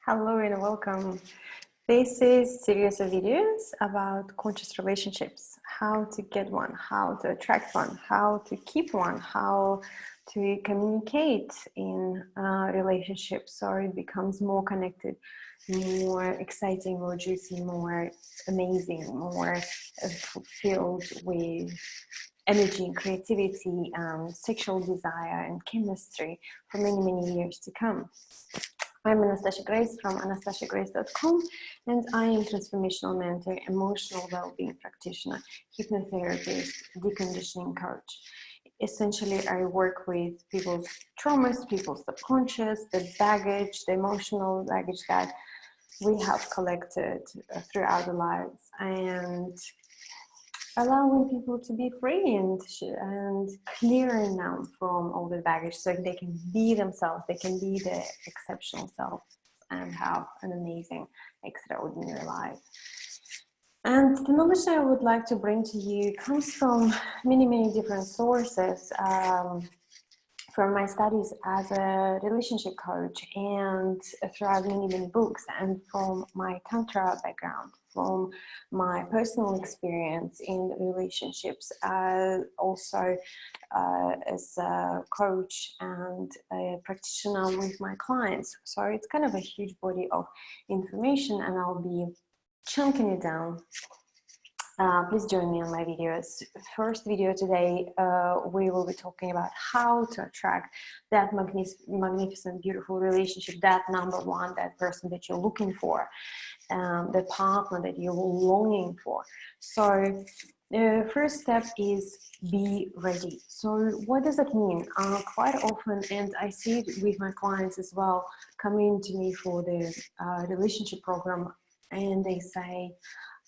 Hello and welcome. This is series of videos about conscious relationships, how to get one, how to attract one, how to keep one, how to communicate in relationships so it becomes more connected, more exciting, more juicy, more amazing, more filled with energy and creativity and sexual desire and chemistry for many, many years to come. I'm Anastasha Grace from anastashagrace.com, and I am transformational mentor, emotional well-being practitioner, hypnotherapist, deconditioning coach. Essentially, I work with people's traumas, people's subconscious, the baggage, the emotional baggage that we have collected throughout our lives, and allowing people to be free and clearing them from all the baggage so they can be themselves, they can be their exceptional self and have an amazing, extraordinary life. And the knowledge that I would like to bring to you comes from many, many different sources. From my studies as a relationship coach and throughout many, many books, and from my Tantra background, from my personal experience in relationships, also as a coach and a practitioner with my clients. So it's kind of a huge body of information, and I'll be chunking it down. Please join me on my videos. First video today, we will be talking about how to attract that magnificent, beautiful relationship, that number one, that person that you're looking for, the partner that you're longing for. So the first step is be ready. So what does that mean? Quite often, and I see it with my clients as well, coming to me for the relationship program, and they say,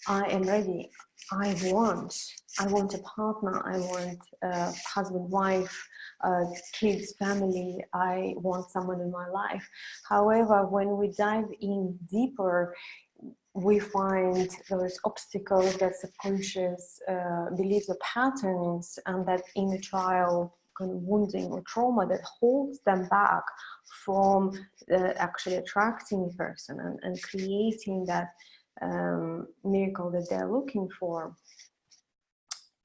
I am ready. I want a partner. I want a husband, wife, kids, family. I want someone in my life. However, when we dive in deeper, we find those obstacles, that subconscious beliefs or patterns, and that inner child kind of wounding or trauma that holds them back from actually attracting a person and creating that miracle that they're looking for.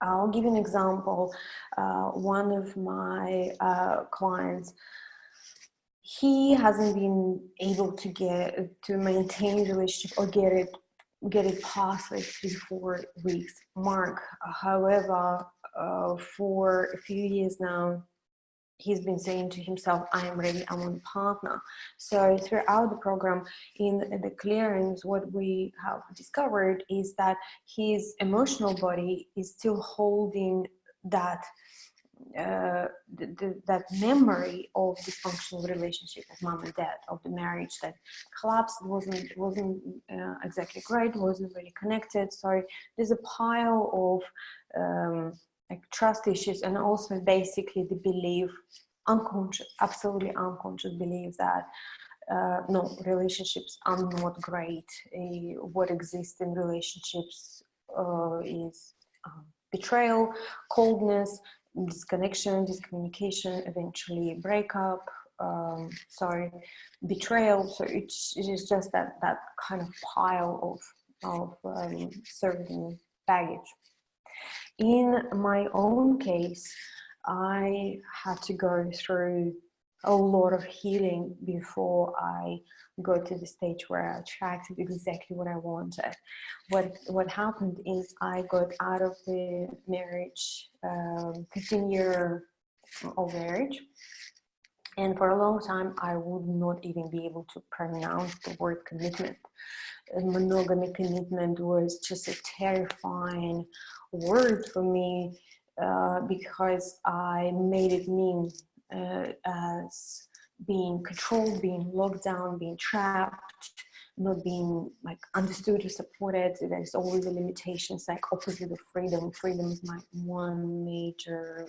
I'll give you an example. One of my clients, he hasn't been able to maintain the relationship or get it past like 3-4 weeks mark. However, for a few years now, he's been saying to himself, I am ready, I want a partner. So throughout the program, in the clearings, what we have discovered is that his emotional body is still holding that that memory of dysfunctional relationship as mom and dad, of the marriage that collapsed, wasn't exactly great, wasn't really connected. So there's a pile of like trust issues, and also basically the belief, absolutely unconscious belief that no, relationships are not great. What exists in relationships is betrayal, coldness, disconnection, discommunication, eventually breakup, betrayal. So it is just that kind of pile of certain baggage. In my own case, I had to go through a lot of healing before I got to the stage where I attracted exactly what I wanted. What happened is I got out of the marriage, 15-year of marriage, and for a long time I would not even be able to pronounce the word commitment. Monogamy commitment was just a terrifying word for me because I made it mean as being controlled, being locked down, being trapped, not being like understood or supported. There's always a limitation. It's like opposite of freedom. Freedom is my one major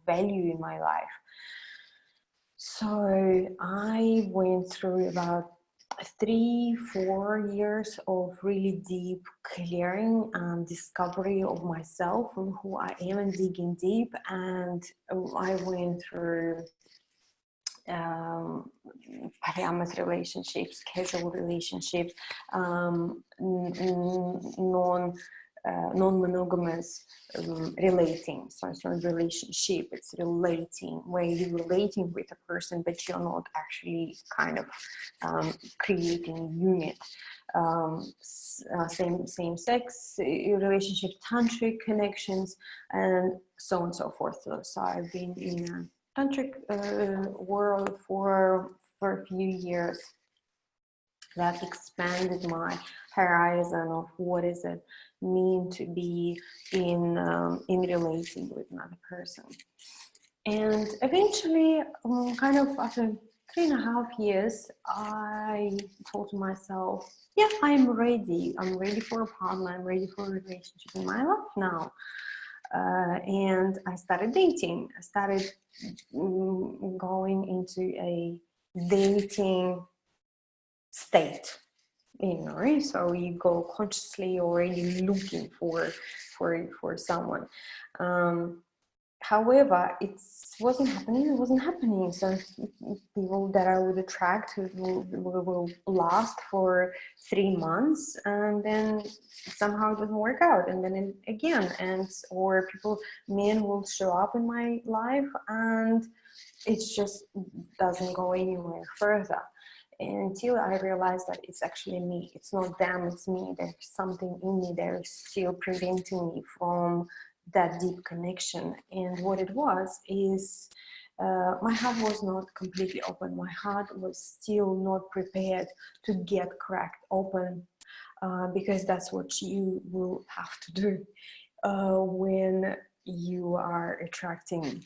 value in my life. So I went through about 3-4 years of really deep clearing and discovery of myself and who I am, and digging deep. And I went through polyamorous relationships, casual relationships, non-monogamous relating. So it's not relationship, it's relating, where you're relating with a person, but you're not actually kind of creating a unit. Same sex relationship, tantric connections, and so on and so forth. So I've been in a tantric world for a few years. That expanded my horizon of what does it mean to be in relating with another person. And eventually, kind of after 3.5 years, I told myself, yeah, I'm ready. I'm ready for a partner. I'm ready for a relationship in my life now. And I started dating. I started going into a dating state, you know, so you go consciously already looking for someone. However, it wasn't happening. So people that I would attract will last for 3 months, and then somehow it doesn't work out, and then again, or men will show up in my life, and it just doesn't go anywhere further. Until I realized that it's actually me. It's not them, it's me. There's something in me that is still preventing me from that deep connection. And what it was is my heart was not completely open. My heart was still not prepared to get cracked open, because that's what you will have to do when you are attracting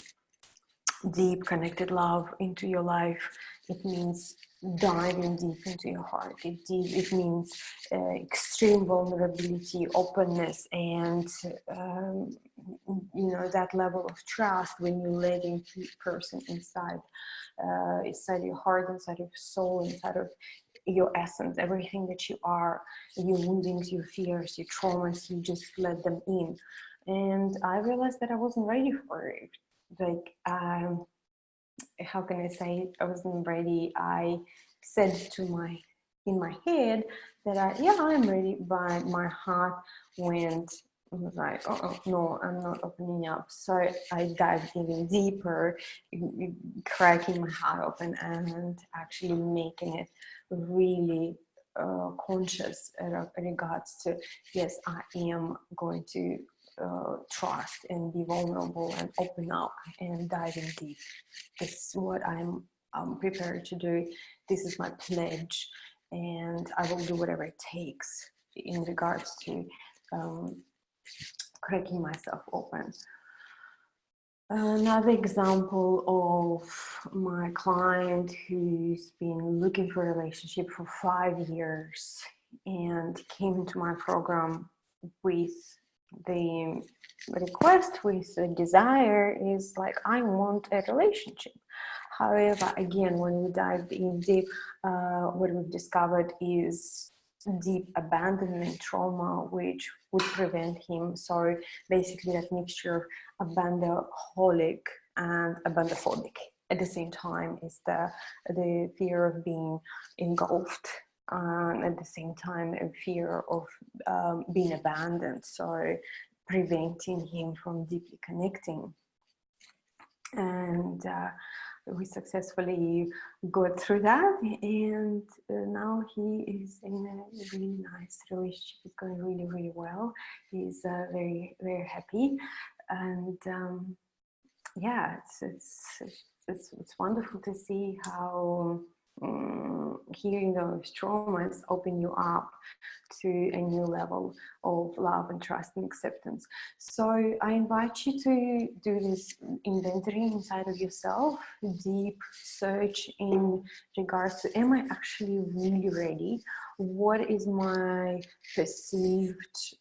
deep connected love into your life. It means diving deep into your heart. It means extreme vulnerability, openness, and that level of trust when you're letting the person inside your heart, inside your soul, inside of your essence, everything that you are, your woundings, your fears, your traumas, you just let them in. And I realized that I wasn't ready for it. Like, how can I say, I wasn't ready. I said in my head that I'm ready, but my heart was like, oh no, I'm not opening up. So I dived even deeper, cracking my heart open and actually making it really conscious in regards to, yes, I am going to trust and be vulnerable and open up and dive in deep. This is what I'm prepared to do. This is my pledge, and I will do whatever it takes in regards to cracking myself open. Another example of my client who's been looking for a relationship for 5 years and came into my program with the request, with the desire, is like, I want a relationship. However, again, when we dived in deep, what we've discovered is deep abandonment trauma, which would prevent him. So basically that mixture of abandonaholic and abandophobic at the same time is the fear of being engulfed, and at the same time a fear of being abandoned, so preventing him from deeply connecting. And we successfully got through that, and now he is in a really nice relationship. It's going really, really well. He's very, very happy, and yeah, it's wonderful to see how hearing those traumas open you up to a new level of love and trust and acceptance. So I invite you to do this inventory inside of yourself, deep search in regards to, am I actually really ready? What is my perceived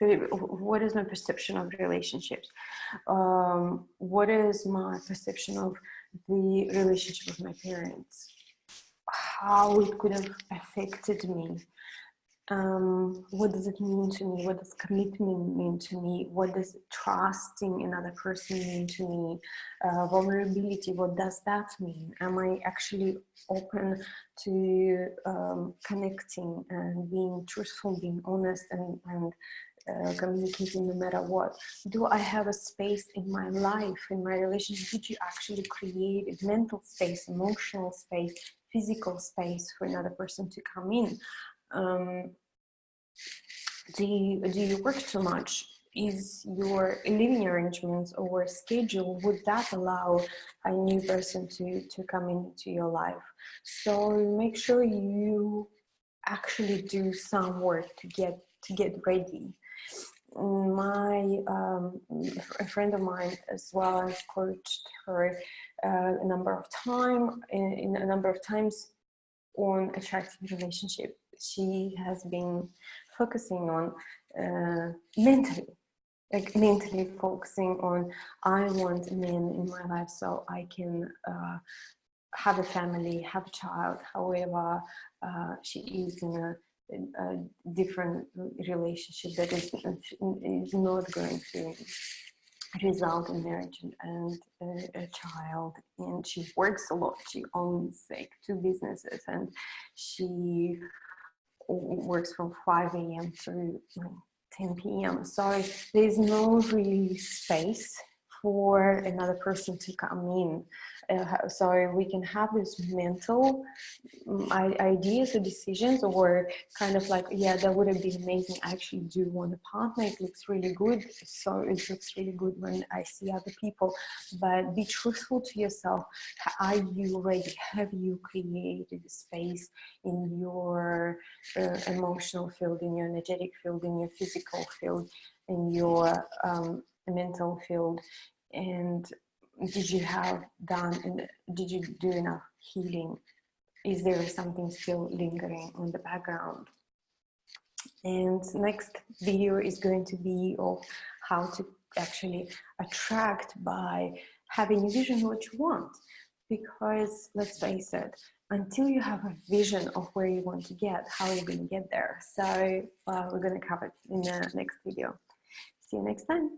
what is my perception of relationships? What is my perception of the relationship with my parents? How it could have affected me? What does it mean to me? What does commitment mean to me? What does trusting another person mean to me? Vulnerability, what does that mean? Am I actually open to connecting and being truthful, being honest, and communicating no matter what? Do I have a space in my life, in my relationship? Did you actually create a mental space, emotional space, physical space for another person to come in? Do you work too much? Is your living arrangements or schedule, would that allow a new person to come into your life? So make sure you actually do some work to get ready. A friend of mine as well, has coached her a number of times on attractive relationship. She has been focusing on mentally focusing on, I want a man in my life so I can have a family, have a child. However, she is in a different relationship that is not going to result in marriage and a child, and she works a lot. She owns like 2 businesses, and she works from 5 a.m. to 10 p.m. So there's no really space for another person to come in. So we can have this mental ideas or decisions, or kind of like, yeah, that would have been amazing. I actually do want a partner. It looks really good. So it looks really good when I see other people. But be truthful to yourself. Are you ready? Have you created a space in your emotional field, in your energetic field, in your physical field, in your mental field? And did you do enough healing? Is there something still lingering on the background? And next video is going to be of how to actually attract by having a vision of what you want. Because let's face it, until you have a vision of where you want to get, how are you going to get there? So we're going to cover it in the next video. See you next time.